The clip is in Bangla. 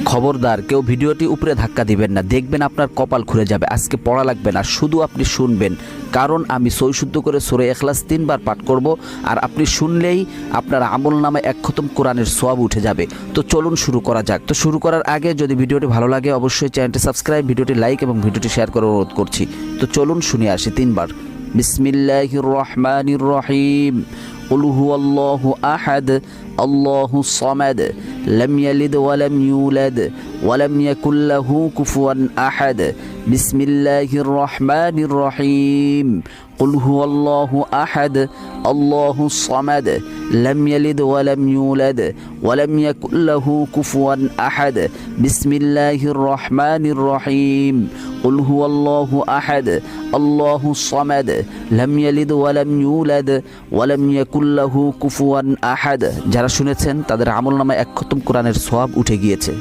খবরদার কেউ ভিডিওটি উপরে ধাক্কা দিবেন না, দেখবেন আপনার কপাল খুলে যাবে। আজকে পড়া লাগবে না, শুধু আপনি শুনবেন, কারণ আমি সই শুদ্ধ করে সূরা ইখলাস 3 বার পাঠ করব, আর আপনি শুনলেই আপনার আমল নামে 1 খতম কোরআনের সওয়াব উঠে যাবে। তো চলুন শুরু করা যাক। তো শুরু করার আগে যদি ভিডিওটি ভালো লাগে অবশ্যই চ্যানেলটি সাবস্ক্রাইব, ভিডিওটি লাইক এবং ভিডিওটি শেয়ার করার অনুরোধ করছি। তো চলুন শুনে আসি 3 বার। বিসমিল্লাহির রহমানির রহিম। قل هو الله أحد الله الصمد لم يلد ولم يولد ولم يكن له كفوا أحد بسم الله الرحمن الرحيم قل هو الله أحد الله الصمد لم يلد ولم يولد ولم يكن له كفوا أحد بسم الله الرحمن الرحيم قل هو الله أحد الله الصمد لم يلد ولم يولد ولم يكن له কুফুয়ান আহাদ। যারা শুনেছেন তাদের আমলনামায় 1 খতম কোরআনের সওয়াব উঠে গিয়েছে।